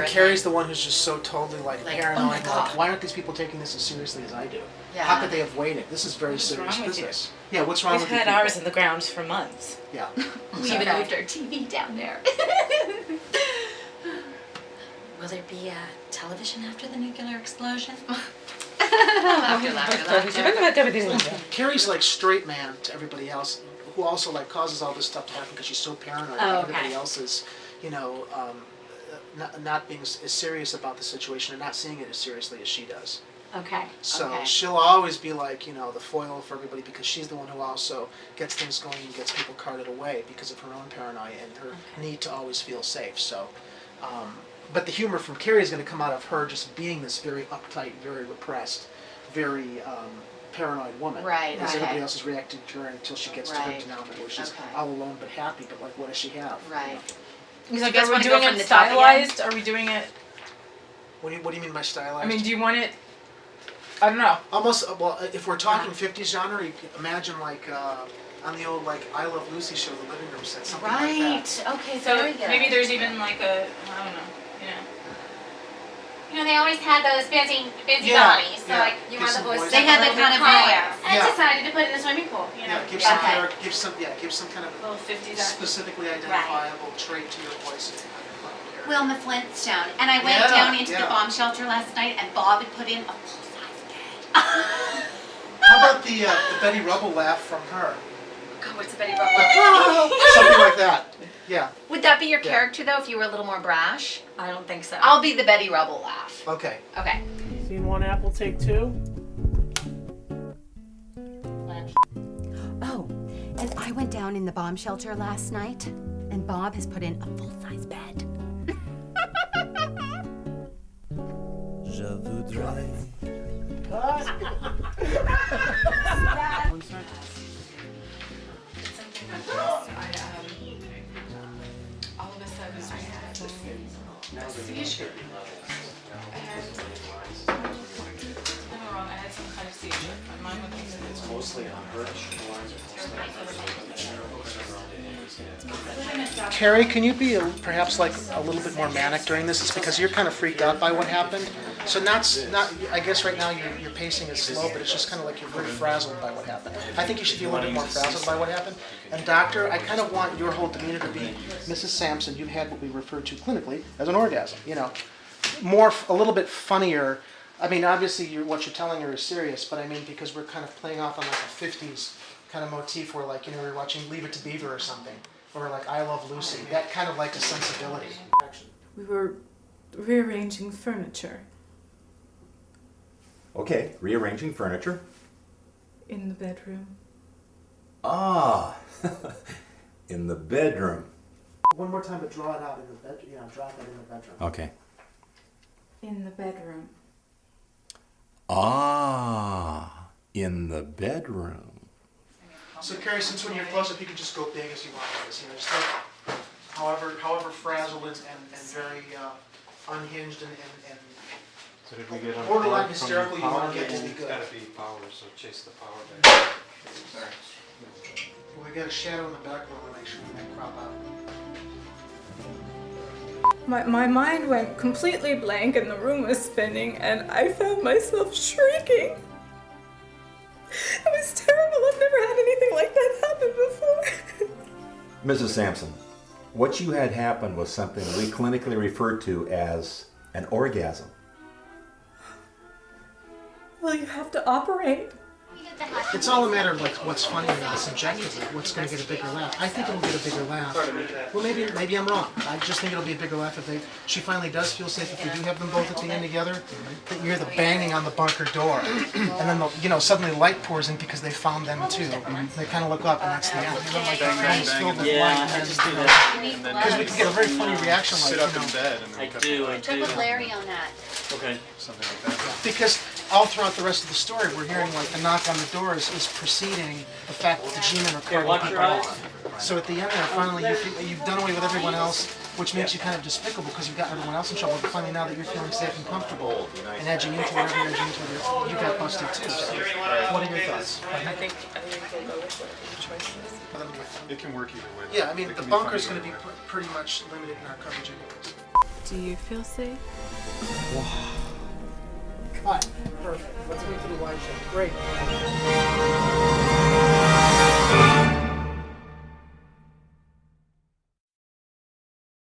Carrie's the one who's just so totally like paranoid. Oh my God. Why aren't these people taking this as seriously as I do? Yeah. How could they have waited? This is very serious wrong with you? business. Yeah, what's wrong We've with you had people? ours in the ground for months. Yeah. We even moved our TV down there. Will there be a television after the nuclear explosion? Laughter. Carrie's like straight man to everybody else, who also like causes all this stuff to happen because she's so paranoid that Oh, everybody okay. else is, not being as serious about the situation and not seeing it as seriously as she does. Okay. So okay. she'll always be like, the foil for everybody because she's the one who also gets things going and gets people carted away because of her own paranoia and her need to always feel safe. So, but the humor from Carrie is going to come out of her just being this very uptight, very repressed, very paranoid woman. Right, Because okay. everybody else is reacting to her until she gets to her Right. denouement where she's Okay. all alone but happy. But like, what does she have? Right. He's like, You guys are we wanna go doing from it the top again? stylized? Are we doing it? What do you mean by stylized? I mean, do you want it? I don't know. Almost, well, if we're talking 50s genre, you can imagine like on the old like I Love Lucy show, the living room set, something like that. Right. Okay, So very good. maybe there's even like a, I don't know, They always had those busy Yeah, bodies, so yeah. like you Give had the some voices. voice. They had that kind of higher. voice. I Yeah. decided to put it in the swimming pool. Yeah, give Okay. some kind of little 50s. specifically identifiable trait to your voice. Wilma Flintstone. And I went Yeah, down into yeah. the bomb shelter last night and Bob had put in a full-size bed. How about the Betty Rubble laugh from her? God, what's the Betty Rubble? Something like that. Yeah. Would that be your Yeah. character though if you were a little more brash? I don't think so. I'll be the Betty Rubble laugh. Okay. Okay. Scene one, apple, take two. Oh, and I went down in the bomb shelter last night, and Bob has put in a full-size bed. All of a sudden I had a seizure. I had some kind of seizure. My mind would think it's Mostly on her. Carrie, can you be perhaps like a little bit more manic during this? It's because you're kind of freaked out by what happened. So not. I guess right now your pacing is slow, but it's just kind of like you're very frazzled by what happened. I think you should be a little bit more frazzled by what happened. And doctor, I kind of want your whole demeanor to be, Mrs. Sampson, you've had what we refer to clinically as an orgasm. A little bit funnier. I mean, obviously what you're telling her is serious, but I mean because we're kind of playing off on like a 50s kind of motif where like we're watching Leave It to Beaver or something, or like I Love Lucy. That kind of like a sensibility. We were rearranging furniture Okay, rearranging furniture. in the bedroom. Ah, in the bedroom. One more time, but draw it out in the bedroom. Drop it in the bedroom. Okay. In the bedroom. Ah, in the bedroom. So Carrie, since when you're close up, you can just go big as you want with this. Just like, however frazzled and very unhinged and So did we get on borderline board from hysterical the you want power? to get to be It's good. gotta be power, so chase the power back. We got a shadow in the background to make sure we don't crop out. My mind went completely blank and the room was spinning and I found myself shrieking. It was terrible. I've never had anything like that happen before. Mrs. Sampson, what you had happen was something we clinically refer to as an orgasm. Well, you have to operate. It's all a matter of like what's funny and subjectively, what's going to get a bigger laugh. I think it'll get a bigger laugh. Well, maybe I'm wrong. I just think it'll be a bigger laugh if she finally does feel safe. If we do have them both at the end together, that you hear the banging on the bunker door, and then suddenly light pours in because they found them too. They kind of look up, and that's the end. And then like the room is filled with light, and then because we can get a very funny reaction like Sit up in bed and then I cut do. Check with Larry on that. Okay. something like that. because all throughout the rest of the story, we're hearing like the knock on the door is preceding the fact that the G-men are carrying people off. So at the end there, finally, you've done away with everyone else, which makes you kind of despicable because you've gotten everyone else in trouble. But finally, now that you're feeling safe and comfortable and edging into whatever you're edging into, you got busted too. So what are your thoughts? I think we'll go with what the choice is. It can work either way. Yeah, I mean, It the can be bunker's funny going to be either way. pretty much limited in our coverage anyways. Do you feel safe? Cut. Perfect. Let's wait for the light show. Great.